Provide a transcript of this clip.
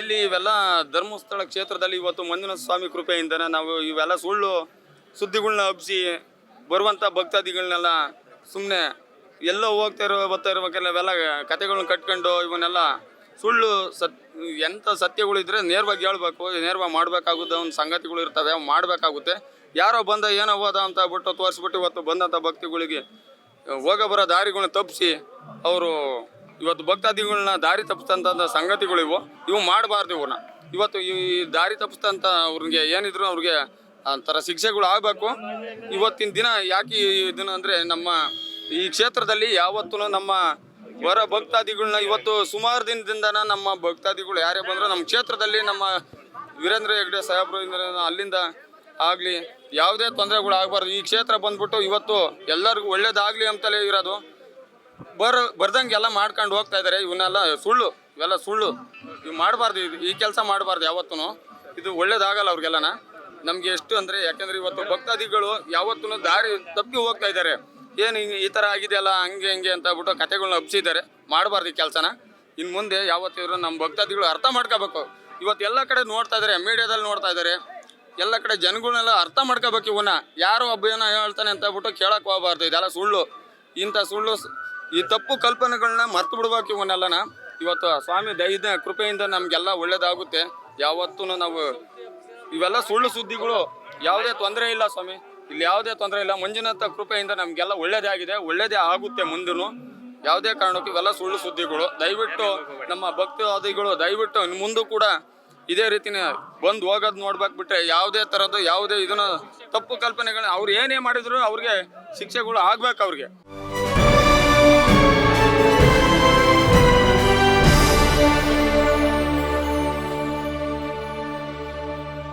ಇಲ್ಲಿ ಇವೆಲ್ಲ ಧರ್ಮಸ್ಥಳ ಕ್ಷೇತ್ರದಲ್ಲಿ ಇವತ್ತು ಮಂಜುನಾಥ ಸ್ವಾಮಿ ಕೃಪೆಯಿಂದನೇ ನಾವು ಇವೆಲ್ಲ ಸುಳ್ಳು ಸುದ್ದಿಗಳನ್ನ ಹಬ್ಬಿಸಿ ಬರುವಂಥ ಭಕ್ತಾದಿಗಳನ್ನೆಲ್ಲ ಸುಮ್ಮನೆ ಎಲ್ಲೋ ಬರ್ತಾ ಇರ್ಬೇಕಲ್ಲ ಇವೆಲ್ಲ ಕತೆಗಳನ್ನ ಕಟ್ಕೊಂಡು ಇವನ್ನೆಲ್ಲ ಸುಳ್ಳು ಎಂಥ ಸತ್ಯಗಳಿದ್ರೆ ನೇರವಾಗಿ ಹೇಳ್ಬೇಕು, ನೇರವಾಗಿ ಮಾಡಬೇಕಾಗುತ್ತೆ. ಒಂದು ಸಂಗತಿಗಳು ಇರ್ತವೆ, ಅವು ಮಾಡಬೇಕಾಗುತ್ತೆ. ಯಾರೋ ಬಂದ ಏನೋ ಹೋದ ಅಂತ ಬಿಟ್ಟು ತೋರಿಸ್ಬಿಟ್ಟು ಇವತ್ತು ಬಂದಂಥ ಭಕ್ತಿಗಳಿಗೆ ಹೋಗ ಬರೋ ದಾರಿಗಳನ್ನ ತಪ್ಪಿಸಿ ಅವರು ಇವತ್ತು ಭಕ್ತಾದಿಗಳನ್ನ ದಾರಿ ತಪ್ಪಿಸ್ತಂಥ ಸಂಗತಿಗಳು ಇವು ಮಾಡಬಾರ್ದು. ಇವನ್ನ ಇವತ್ತು ಈ ದಾರಿ ತಪ್ಪಿಸ್ತಂಥ ಅವ್ರಿಗೆ ಏನಿದ್ರು ಅವ್ರಿಗೆ ಒಂಥರ ಶಿಕ್ಷೆಗಳು ಆಗಬೇಕು. ಇವತ್ತಿನ ದಿನ ಯಾಕೆ ಇದನ್ನ ಅಂದರೆ ನಮ್ಮ ಈ ಕ್ಷೇತ್ರದಲ್ಲಿ ಯಾವತ್ತೂ ನಮ್ಮ ಹೊರ ಭಕ್ತಾದಿಗಳನ್ನ ಇವತ್ತು ಸುಮಾರು ದಿನದಿಂದ ನಮ್ಮ ಭಕ್ತಾದಿಗಳು ಯಾರೇ ಬಂದರೂ ನಮ್ಮ ಕ್ಷೇತ್ರದಲ್ಲಿ ನಮ್ಮ ವೀರೇಂದ್ರ ಹೆಗ್ಡೆ ಸಾಹೇಬರು ಅಲ್ಲಿಂದ ಆಗಲಿ ಯಾವುದೇ ತೊಂದರೆಗಳು ಆಗಬಾರ್ದು. ಈ ಕ್ಷೇತ್ರ ಬಂದ್ಬಿಟ್ಟು ಇವತ್ತು ಎಲ್ಲರಿಗೂ ಒಳ್ಳೇದಾಗಲಿ ಅಂತಲೇ ಇರೋದು. ಬರ್ದಂಗೆ ಎಲ್ಲ ಮಾಡ್ಕೊಂಡು ಹೋಗ್ತಾ ಇದ್ದಾರೆ. ಇವನ್ನೆಲ್ಲ ಸುಳ್ಳು, ಇವೆಲ್ಲ ಸುಳ್ಳು. ಇವು ಮಾಡಬಾರ್ದು, ಈ ಕೆಲಸ ಮಾಡಬಾರ್ದು ಯಾವತ್ತೂ. ಇದು ಒಳ್ಳೇದಾಗಲ್ಲ ಅವ್ರಿಗೆಲ್ಲನ. ನಮಗೆ ಎಷ್ಟು ಅಂದರೆ ಯಾಕೆಂದರೆ ಇವತ್ತು ಭಕ್ತಾದಿಗಳು ಯಾವತ್ತೂ ದಾರಿ ತಪ್ಪಿ ಹೋಗ್ತಾ ಇದ್ದಾರೆ. ಏನು ಈ ಥರ ಆಗಿದೆಯಲ್ಲ ಹಂಗೆ ಹಂಗೆ ಅಂತ ಬಿಟ್ಟು ಕತೆಗಳನ್ನ ಹಬ್ಸಿದ್ದಾರೆ. ಮಾಡಬಾರ್ದು ಈ ಕೆಲಸನ. ಇನ್ನು ಮುಂದೆ ಯಾವತ್ತಿದ್ರು ನಮ್ಮ ಭಕ್ತಾದಿಗಳು ಅರ್ಥ ಮಾಡ್ಕೋಬೇಕು. ಇವತ್ತು ಎಲ್ಲ ಕಡೆ ನೋಡ್ತಾ ಇದ್ದಾರೆ, ಮೀಡಿಯಾದಲ್ಲಿ ನೋಡ್ತಾ ಇದ್ದಾರೆ, ಎಲ್ಲ ಕಡೆ ಜನಗಳನ್ನೆಲ್ಲ ಅರ್ಥ ಮಾಡ್ಕೋಬೇಕು. ಇವನ್ನ ಯಾರೋ ಒಬ್ಬ ಏನೋ ಹೇಳ್ತಾನೆ ಅಂತ ಬಿಟ್ಟು ಕೇಳಕ್ಕೆ ಹೋಗಬಾರ್ದು. ಇದೆಲ್ಲ ಸುಳ್ಳು. ಇಂಥ ಸುಳ್ಳು ಈ ತಪ್ಪು ಕಲ್ಪನೆಗಳನ್ನ ಮರ್ತು ಬಿಡ್ಬೇಕು ಇವನ್ನೆಲ್ಲನ. ಇವತ್ತು ಸ್ವಾಮಿ ದೈದ ಕೃಪೆಯಿಂದ ನಮಗೆಲ್ಲ ಒಳ್ಳೇದಾಗುತ್ತೆ. ಯಾವತ್ತೂ ನಾವು ಇವೆಲ್ಲ ಸುಳ್ಳು ಸುದ್ದಿಗಳು ಯಾವುದೇ ತೊಂದರೆ ಇಲ್ಲ ಸ್ವಾಮಿ, ಇಲ್ಲಿ ಯಾವುದೇ ತೊಂದರೆ ಇಲ್ಲ. ಮಂಜುನಾಥ ಕೃಪೆಯಿಂದ ನಮಗೆಲ್ಲ ಒಳ್ಳೇದೇ ಆಗಿದೆ, ಒಳ್ಳೇದೇ ಆಗುತ್ತೆ ಮುಂದೂ. ಯಾವುದೇ ಕಾರಣಕ್ಕೂ ಇವೆಲ್ಲ ಸುಳ್ಳು ಸುದ್ದಿಗಳು. ದಯವಿಟ್ಟು ನಮ್ಮ ಭಕ್ತಾದಿಗಳು ದಯವಿಟ್ಟು ಮುಂದೂ ಕೂಡ ಇದೇ ರೀತಿನೇ ಬಂದು ಹೋಗೋದು ನೋಡ್ಬೇಕು ಬಿಟ್ಟರೆ ಯಾವುದೇ ಥರದ್ದು ಯಾವುದೇ ಇದನ್ನು ತಪ್ಪು ಕಲ್ಪನೆಗಳನ್ನ ಅವ್ರು ಏನೇ ಮಾಡಿದ್ರು ಅವ್ರಿಗೆ ಶಿಕ್ಷೆಗಳು ಆಗ್ಬೇಕು ಅವ್ರಿಗೆ.